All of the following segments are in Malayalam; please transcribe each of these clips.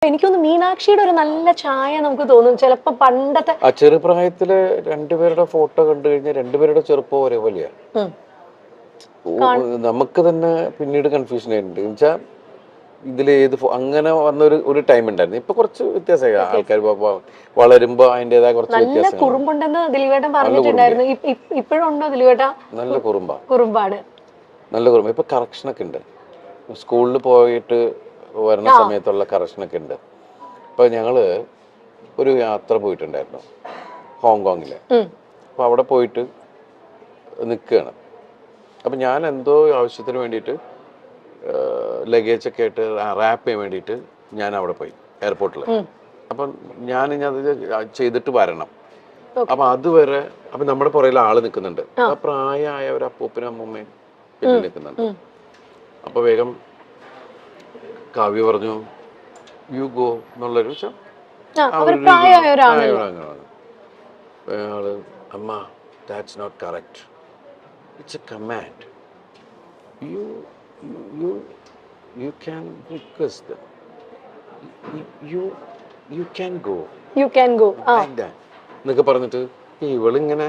എനിക്കൊന്ന് മീനാക്ഷിയുടെ ഒരു നല്ല ചായ നമുക്ക് തോന്നും ചിലപ്പോ പണ്ടത്തെ. ആ ചെറുപ്രായത്തില് രണ്ടുപേരുടെ ഫോട്ടോ കണ്ടു കഴിഞ്ഞാൽ രണ്ടുപേരുടെ ചെറുപ്പം ഒരേപോലെയാണ്. നമുക്ക് തന്നെ പിന്നീട് കൺഫ്യൂഷൻ ആയിട്ടുണ്ട് എന്നുവെച്ചാൽ ഇതിലേത് അങ്ങനെ വന്നൊരു ടൈം ഉണ്ടായിരുന്നു. ഇപ്പൊ കുറച്ച് വ്യത്യാസമായി ആൾക്കാർ വളരുമ്പോ അതിൻ്റെതായ കുറച്ച് നല്ല കുറുമ്പുണ്ടെന്ന് ദിലീപേട്ടൻ പറഞ്ഞിട്ടുണ്ടായിരുന്നു. ഇപ്പോഴും ഉണ്ടോ ദിലീപേട്ട? നല്ല കുറുമ്പാണ്. നല്ല കുറുമ്പ്. ഇപ്പൊ കറക്ഷനൊക്കെ ഉണ്ട്. സ്കൂളിൽ പോയിട്ട് വരുന്ന സമയത്തുള്ള കറക്ഷനൊക്കെ ഉണ്ട്. ഇപ്പൊ ഞങ്ങള് ഒരു യാത്ര പോയിട്ടുണ്ടായിരുന്നു ഹോങ്കോങ്ങില്. അപ്പൊ അവിടെ പോയിട്ട് നിൽക്കുകയാണ്. അപ്പം ഞാൻ എന്തോ ആവശ്യത്തിന് വേണ്ടിയിട്ട് ലഗേജ് ഒക്കെ ആയിട്ട് റാപ്പ് ചെയ്യാൻ വേണ്ടിയിട്ട് ഞാൻ അവിടെ പോയി എയർപോർട്ടിൽ. അപ്പം ഞാനിത് ചെയ്തിട്ട് വരണം. അപ്പം അതുവരെ അപ്പം നമ്മുടെ പുറകിൽ ആള് നിൽക്കുന്നുണ്ട്. ആ പ്രായമായ ഒരു അപ്പൂപ്പനും അമ്മൂമ്മയും പിന്നെ നിൽക്കുന്നുണ്ട്. അപ്പൊ വേഗം കാവ്യ പറഞ്ഞു യു ഗോ എന്നുള്ളൊരു അയാള് അമ്മ that's not correct. It's a command. You can request them. You can go. You can go. എന്നൊക്കെ പറഞ്ഞിട്ട് ഇവളിങ്ങനെ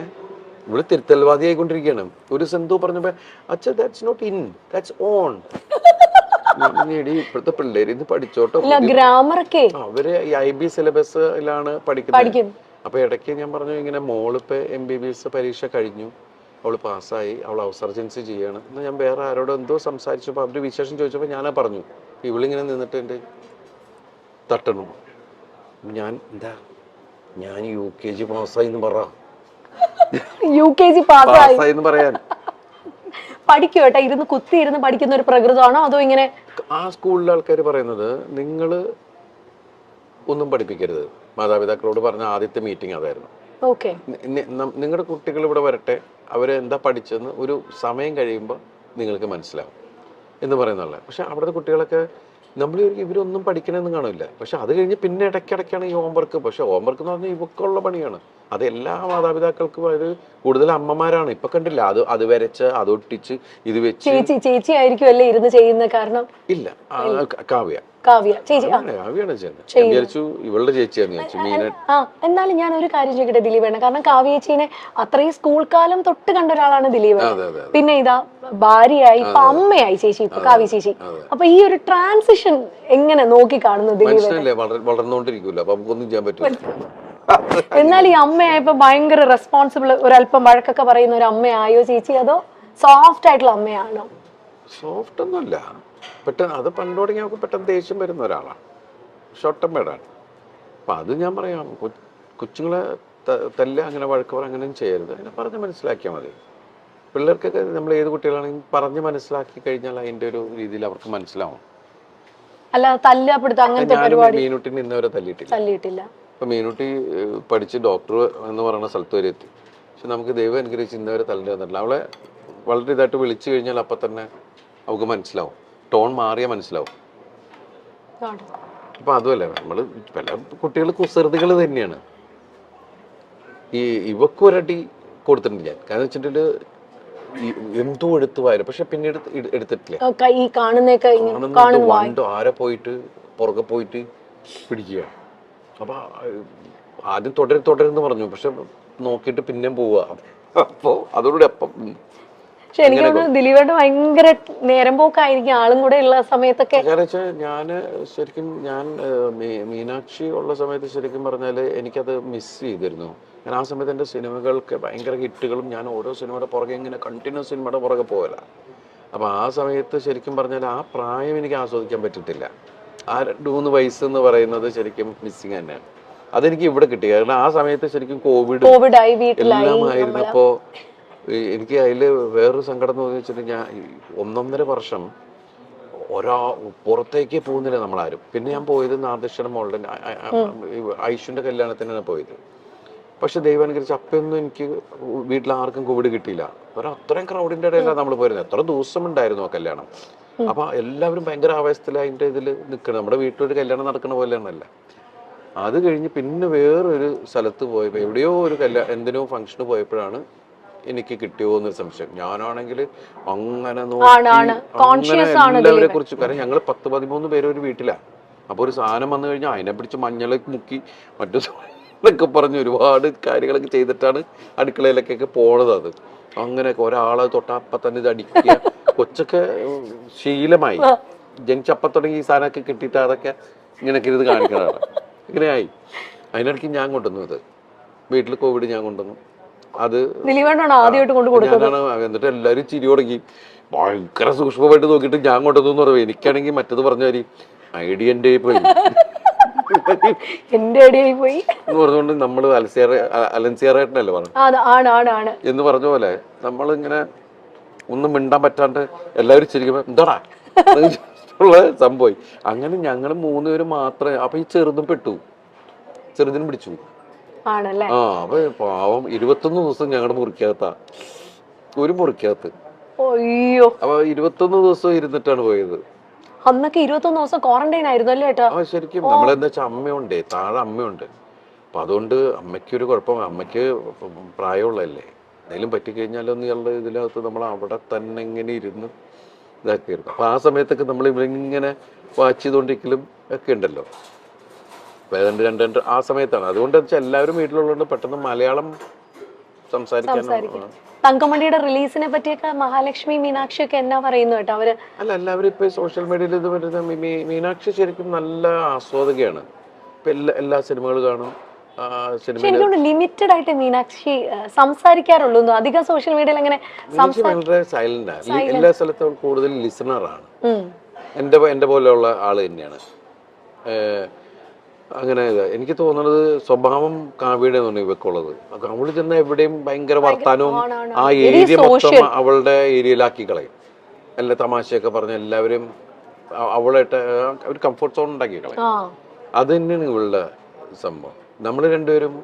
തിരുത്തൽവാദി ആയിക്കൊണ്ടിരിക്കുകയാണ്. ഒരു സെന്തോ പറഞ്ഞപ്പോ അച്ഛാ that's not in, that's on. ഇപ്പോഴത്തെ പിള്ളേര് ഇത് പഠിച്ചോട്ടോ. അവര് IB സിലബസിലാണ് പഠിക്കുന്നത്. അപ്പൊ ഇടയ്ക്ക് ഞാൻ പറഞ്ഞു ഇങ്ങനെ മോളിപ്പോ MBBS പരീക്ഷ കഴിഞ്ഞു, അവള് പാസ്സായി, അവൾ ഔസർജൻസി ചെയ്യാണ്. എന്നാൽ ഞാൻ വേറെ ആരോട് എന്തോ സംസാരിച്ചപ്പോൾ അവര് വിശേഷം ചോദിച്ചപ്പോൾ ഞാനാ പറഞ്ഞു. ഇവളിങ്ങനെ നിന്നിട്ട് എൻ്റെ തട്ടണു. ഞാൻ UKG പാസ്സായി എന്ന് പറ. UKG പാസ്സായി എന്ന് പറയാൻ പഠിക്കുവേട്ടാ. ഇരുന്ന് കുത്തിയിരുന്ന് പഠിക്കുന്ന ഒരു പ്രകൃതമാണോ അതോ ഇങ്ങനെ? ആ സ്കൂളിലെ ആൾക്കാർ പറയുന്നത് നിങ്ങള് ഒന്നും പഠിപ്പിക്കരുത്. മാതാപിതാക്കളോട് പറഞ്ഞ ആദ്യത്തെ മീറ്റിംഗ് അതായിരുന്നു. നിങ്ങളുടെ കുട്ടികൾ ഇവിടെ വരട്ടെ, അവരെന്താ പഠിച്ചെന്ന് ഒരു സമയം കഴിയുമ്പോൾ നിങ്ങൾക്ക് മനസ്സിലാവും എന്ന് പറയുന്നുള്ള. പക്ഷെ അവിടുത്തെ കുട്ടികളൊക്കെ നമ്മൾ ഇവരൊന്നും പഠിക്കണമെന്ന് കാണില്ല. പക്ഷെ അത് കഴിഞ്ഞ് പിന്നെ ഇടയ്ക്കിടയ്ക്കാണ് ഈ ഹോംവർക്ക്. പക്ഷെ ഹോംവർക്ക് എന്ന് പറഞ്ഞാൽ ഇവക്കുള്ള പണിയാണ്. അത് എല്ലാ മാതാപിതാക്കൾക്കും അത് കൂടുതൽ അമ്മമാരാണ്. ഇപ്പൊ കണ്ടില്ല, അത് വരച്ച് അത് ഒട്ടിച്ച് ഇത് വെച്ച്. ചേച്ചി ആയിരിക്കും അല്ലേ ഇരുന്ന് ചെയ്യുന്ന? കാരണം ഇല്ല, കാവ്യ ചേച്ചി കാവ്യാണ് ചെയ്യുന്നത്. ഇവളുടെ ചേച്ചിയാന്ന് ചോദിച്ചു. എന്നാലും ഞാൻ ഒരു കാര്യം ചോദിക്കട്ടെ ദിലീപേണ്ണ, കാരണം കാവ്യ ചേച്ചീനെ അത്രയും സ്കൂൾ കാലം തൊട്ട് കണ്ട ഒരാളാണ് ദിലീപ്. പിന്നെ ഇതാ ഭാര്യയായി, ഇപ്പൊ അമ്മയായി ചേച്ചി, ഇപ്പൊ കാവ്യ ചേച്ചി. അപ്പൊ ഈ ഒരു ട്രാൻസിഷൻ എങ്ങനെ നോക്കി കാണുന്നു ദിലീപ്? വളർന്നുകൊണ്ടിരിക്കൂല, അപ്പൊ നമുക്കൊന്നും ചെയ്യാൻ പറ്റില്ല. എന്നാൽ ഈ അമ്മയായപ്പോ ഭയങ്കര റെസ്പോൺസിബിൾ, ഒരല്പം വഴക്കൊക്കെ പറയുന്ന ഒരു അമ്മയായോ ചേച്ചി, അതോ സോഫ്റ്റ് ആയിട്ടുള്ള അമ്മയാണോ? സോഫ്റ്റ് ഒന്നുമല്ല, പെട്ടെന്ന് അത് പണ്ട് തുടങ്ങി നമുക്ക് പെട്ടെന്ന് ദേഷ്യം വരുന്ന ഒരാളാണ്, ഷോർട്ട് ടെമ്പേർഡാണ്. അപ്പം അത് ഞാൻ പറയാം, കൊച്ചുങ്ങളെ തല്ല, അങ്ങനെ വഴക്ക് പറ, അങ്ങനെയും ചെയ്യരുത്. അങ്ങനെ പറഞ്ഞ് മനസ്സിലാക്കിയാൽ മതി. പിള്ളേർക്കൊക്കെ നമ്മൾ ഏത് കുട്ടികളാണെങ്കിലും പറഞ്ഞ് മനസ്സിലാക്കി കഴിഞ്ഞാൽ അതിൻ്റെ ഒരു രീതിയിൽ അവർക്ക് മനസ്സിലാവും. അല്ല തല്ലപ്പെടുത്ത അങ്ങനത്തെ പരിപാടി മീനുട്ടിനെ ഇന്നവരെ തല്ലിയിട്ടില്ല. ഇപ്പൊ മീനുട്ടി പഠിച്ച് ഡോക്ടർ എന്ന് പറയുന്ന സ്ഥലത്ത് വരെ എത്തി. പക്ഷെ നമുക്ക് ദൈവം അനുഗ്രഹിച്ച് ഇന്നവരെ തല്ലേണ്ടി വന്നിട്ടില്ല. അവളെ വളരെ ഇതായിട്ട് വിളിച്ചു കഴിഞ്ഞാൽ അപ്പം തന്നെ അവൾക്ക് മനസ്സിലാവും, ടോൺ മാറിയാൽ മനസ്സിലാവും. അപ്പൊ അതുമല്ല, നമ്മള് പല കുട്ടികൾ കുസൃതികൾ തന്നെയാണ്. ഇവക്കും ഒരടി കൊടുത്തിട്ടുണ്ട് ഞാൻ. കാരണം വെച്ചിട്ടുണ്ടെങ്കിൽ എന്തോ എടുത്തു വായിരുന്നു, പക്ഷെ പിന്നീട് എടുത്തിട്ടില്ല. ആരെ പോയിട്ട് പുറകെ പോയിട്ട് പിടിക്കുക. അപ്പൊ ആദ്യം തുടരുന്ന് പറഞ്ഞു, പക്ഷെ നോക്കിയിട്ട് പിന്നെ പോവുക. അപ്പോ അതോടുകൂടി അപ്പം ദിലീപേട്ട ഭയങ്കര നേരം പോക്കായിരിക്കും ആളും കൂടെ ഉള്ള സമയത്തൊക്കെ. ഞാൻ മീനാക്ഷി ഉള്ള സമയത്ത് ശരിക്കും പറഞ്ഞാല് എനിക്കത് മിസ് ചെയ്തിരുന്നു. ഞാൻ ആ സമയത്ത് എൻ്റെ സിനിമകൾക്ക് ഭയങ്കര ഹിറ്റുകളും, ഞാൻ ഓരോ സിനിമയുടെ പുറകെ ഇങ്ങനെ കണ്ടിന്യൂസ് സിനിമയുടെ പുറകെ പോകല. അപ്പൊ ആ സമയത്ത് ശരിക്കും പറഞ്ഞാൽ ആ പ്രായം എനിക്ക് ആസ്വദിക്കാൻ പറ്റിയിട്ടില്ല. ആ 2-3 വയസ്സെന്ന് പറയുന്നത് ശരിക്കും മിസ്സിങ് തന്നെയാണ്. അതെനിക്ക് ഇവിടെ കിട്ടി. കാരണം ആ സമയത്ത് ശരിക്കും കോവിഡ് എല്ലാം ആയിരുന്നപ്പോ എനിക്ക് അതില് വേറൊരു സങ്കടം എന്ന് വെച്ചിട്ടുണ്ടെങ്കിൽ ഞാൻ 1.5 വർഷം പുറത്തേക്ക് പോകുന്നില്ല നമ്മളാരും. പിന്നെ ഞാൻ പോയത് നാദൃശ്വരം മോളുടെ ഐഷുവിന്റെ കല്യാണത്തിനാണ് പോയത്. പക്ഷെ ദൈവം അനുസരിച്ച് അപ്പൊന്നും എനിക്ക് വീട്ടിൽ ആർക്കും കോവിഡ് കിട്ടിയില്ല. അത്രയും ക്രൗഡിന്റെ ഇടയിലാണ് നമ്മൾ പോയിരുന്നത്. എത്ര ദിവസം ഉണ്ടായിരുന്നു ആ കല്യാണം. അപ്പൊ എല്ലാവരും ഭയങ്കര ആവേശത്തിൽ അതിന്റെ ഇതിൽ നിൽക്കണം. നമ്മുടെ വീട്ടിലൊരു കല്യാണം നടക്കുന്ന പോലെയാണല്ല. അത് കഴിഞ്ഞ് പിന്നെ വേറൊരു സ്ഥലത്ത് പോയപ്പോ എവിടെയോ ഒരു എന്തിനോ ഫംഗ്ഷന് പോയപ്പോഴാണ് എനിക്ക് കിട്ടിയോ എന്നൊരു സംശയം. ഞാനാണെങ്കിൽ അങ്ങനെ നോക്കി എല്ലാവരെ കുറിച്ച്, കാരണം ഞങ്ങൾ 10-13 പേര് ഒരു വീട്ടിലാണ്. അപ്പോൾ ഒരു സാധനം വന്നു കഴിഞ്ഞാൽ അതിനെ പിടിച്ച് മഞ്ഞളൊക്കെ മുക്കി മറ്റു എന്നൊക്കെ പറഞ്ഞ് ഒരുപാട് കാര്യങ്ങളൊക്കെ ചെയ്തിട്ടാണ് അടുക്കളയിലേക്കൊക്കെ പോണത്. അത് അങ്ങനെയൊക്കെ ഒരാളെ തൊട്ടാ അപ്പം തന്നെ ഇത് അടിക്കുക. കൊച്ചൊക്കെ ശീലമായി ജനിച്ചപ്പം തുടങ്ങി ഈ സാധനമൊക്കെ കിട്ടിയിട്ട് അതൊക്കെ ഇങ്ങനെയൊക്കെ ഇത് കാണിക്കണതാണ്. ഇങ്ങനെയായി. അതിനിടയ്ക്ക് ഞാൻ കൊണ്ടുവന്നു ഇത് വീട്ടിൽ കോവിഡ് ഞാൻ കൊണ്ടുവന്നു. അത് ഞാനാണ്. എന്നിട്ട് എല്ലാവരും ചിരി തുടങ്ങി. ഭയങ്കര സൂക്ഷ്മമായിട്ട് നോക്കിയിട്ട് ഞാൻ കൊണ്ടുവന്നു എന്ന് പറയും. എനിക്കാണെങ്കിൽ മറ്റത് പറഞ്ഞ മാതിരി ഐഡിയ എൻ്റെ പോയി എന്ന് പറഞ്ഞുകൊണ്ട് നമ്മള് അലൻസിയറായിട്ടല്ലേ പറഞ്ഞു എന്ന് പറഞ്ഞ പോലെ നമ്മളിങ്ങനെ ഒന്നും മിണ്ടാൻ പറ്റാണ്ട് എല്ലാവരും ചിരിക്കുമ്പോ എന്താടാ ഉള്ള സംഭവം. അങ്ങനെ ഞങ്ങൾ 3 പേര് മാത്രമേ. അപ്പൊ ഈ ചെറുതും പെട്ടു, ചെറുതിനും പിടിച്ചു. അപ്പൊ പാവം 21 ദിവസം ഞങ്ങളുടെ മുറിക്കകത്താ, ഒരു മുറിക്കകത്ത്. അപ്പൊ 21 ദിവസം ഇരുന്നിട്ടാണ് പോയത്. അന്നൊക്കെ 21 ദിവസം ക്വാറന്റൈൻ ആയിരുന്നല്ലോ ഏട്ടാ. ശരിക്കും നമ്മളെന്താ വെച്ചാൽ അമ്മയുണ്ട്, താഴെ അമ്മയുണ്ട്. അപ്പൊ അതുകൊണ്ട് അമ്മയ്ക്കൊരു കുഴപ്പം, അമ്മയ്ക്ക് പ്രായമുള്ളതല്ലേ, എന്തെങ്കിലും പറ്റിക്കഴിഞ്ഞാലൊന്നും ഇയാളുടെ ഇതിനകത്ത് നമ്മൾ അവിടെ തന്നെ ഇങ്ങനെ ഇരുന്ന് ഇതാക്കിയിരുന്നു. അപ്പൊ ആ സമയത്തൊക്കെ നമ്മൾ ഇവരിങ്ങനെ വാച്ച് ചെയ്തുകൊണ്ടിരിക്കലും ഒക്കെ ഉണ്ടല്ലോ. രണ്ട് ആ സമയത്താണ്. അതുകൊണ്ട് വെച്ചാൽ എല്ലാവരും വീട്ടിലുള്ളതുകൊണ്ട് പെട്ടെന്ന് മലയാളം സംസാരിക്കാൻ. തങ്കമണിയുടെ റിലീസിനെ പറ്റിയൊക്കെ മഹാലക്ഷ്മി മീനാക്ഷി ഒക്കെ എന്നാ പറയുന്നു കേട്ടോ അവര്. അല്ല, എല്ലാവരും ഇപ്പൊ സോഷ്യൽ മീഡിയയിൽ ഇത് വരുന്ന മീനാക്ഷി ശരിക്കും നല്ല ആസ്വാദകയാണ്. ഇപ്പൊ എല്ലാ സിനിമകളും കാണും. ലിമിറ്റഡ് ആയിട്ട് മീനാക്ഷി സംസാരിക്കാറുള്ളൂ. അധികം സോഷ്യൽ മീഡിയയിൽ അങ്ങനെ വളരെ സൈലന്റാണ്. എല്ലാ സ്ഥലത്തും കൂടുതൽ ലിസണറാണ്. എന്റെ പോലെയുള്ള ആള് തന്നെയാണ്. അങ്ങനെ എനിക്ക് തോന്നുന്നത് സ്വഭാവം കാവ്യയുടെ ഇവക്കുള്ളത്. അവള് ചെന്ന എവിടെയും ഭയങ്കര വർത്താനവും ആ ഏരിയ മൊത്തം അവളുടെ ഏരിയയിലാക്കി കളയും. എല്ലാ തമാശയൊക്കെ പറഞ്ഞ എല്ലാവരും അവളായിട്ട് ഒരു കംഫർട്ട് സോൺ ഉണ്ടാക്കി കളയും. അത് തന്നെയാണ് ഇവളുടെ സംഭവം. നമ്മള് രണ്ടുപേരും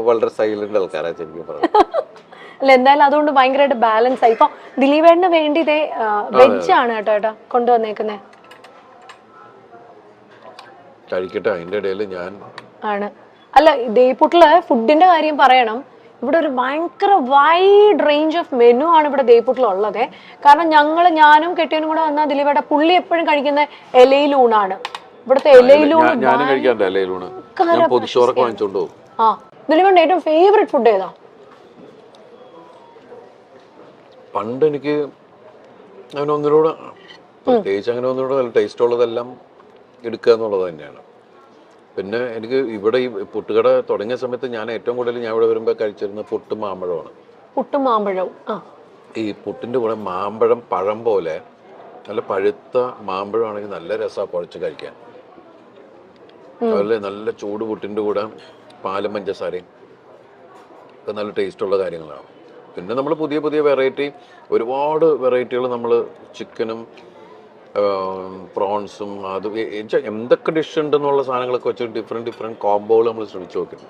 വളരെ സൈലന്റ് ആൾക്കാരാ ശരിക്കും പറഞ്ഞു. അല്ല, എന്തായാലും അതുകൊണ്ട് ഭയങ്കരമായിട്ട് ബാലൻസ് ആയി. ഇപ്പൊ ദിലീപേട്ടന് വേണ്ടി ഇതേ വെജ് ആണ് കേട്ടോ കൊണ്ടുവന്നേക്കുന്നത്. കഴിക്കട്ടെ. അതിന്റെ ഇടയിൽ ഞാൻ ആണ്. അല്ല, ദേപ്പൂട്ടില് ഫുഡിന്റെ കാര്യം പറയണം. ഇവിടെ ഒരു ഭയങ്കര വൈഡ് റേഞ്ച് ഓഫ് മെനു ആണ് ഇവിടെ ദേപ്പൂട്ടിലുള്ളത്. കാരണം ഞാനും കെട്ടിയനും കൂടെ വന്നാൽ ദിലീപേട്ട പുള്ളി എപ്പോഴും കഴിക്കുന്ന ഇലയിലൂണാണ്. ഇവിടുത്തെ ഇലയിലൂണ്. ദിലീപേട്ട ഏറ്റവും ഫേവറേറ്റ് ഫുഡ് ഏതാ? പണ്ട് എനിക്ക് അങ്ങനെ ഒന്നിനോട് പ്രത്യേകിച്ച് അങ്ങനെ ഒന്നിനോട് നല്ല ടേസ്റ്റ് ഉള്ളതെല്ലാം എടുക്കുക എന്നുള്ളത് തന്നെയാണ്. പിന്നെ എനിക്ക് ഇവിടെ ഈ പുട്ടുകട തുടങ്ങിയ സമയത്ത് ഞാൻ ഏറ്റവും കൂടുതൽ ഞാൻ ഇവിടെ വരുമ്പോൾ കഴിച്ചിരുന്നത് പുട്ടും മാമ്പഴമാണ്. പുട്ടും മാമ്പഴവും. ഈ പുട്ടിന്റെ കൂടെ മാമ്പഴം പഴം പോലെ നല്ല പഴുത്ത മാമ്പഴമാണെങ്കിൽ നല്ല രസമാണ് കുഴച്ച് കഴിക്കാൻ. അതുപോലെ നല്ല ചൂട് പുട്ടിന്റെ കൂടെ പാലും പഞ്ചസാരയും ഒക്കെ നല്ല ടേസ്റ്റുള്ള കാര്യങ്ങളാണ്. പിന്നെ നമ്മൾ പുതിയ പുതിയ ഒരുപാട് വെറൈറ്റികൾ നമ്മൾ ചിക്കനും പ്രോൺസും അത് എന്തൊക്കെ ഡിഷ് ഉണ്ടെന്നുള്ള സാധനങ്ങളൊക്കെ വെച്ച് ഡിഫറെന്റ് കോംബോകൾ നമ്മൾ ശ്രമിച്ചു നോക്കുന്നു.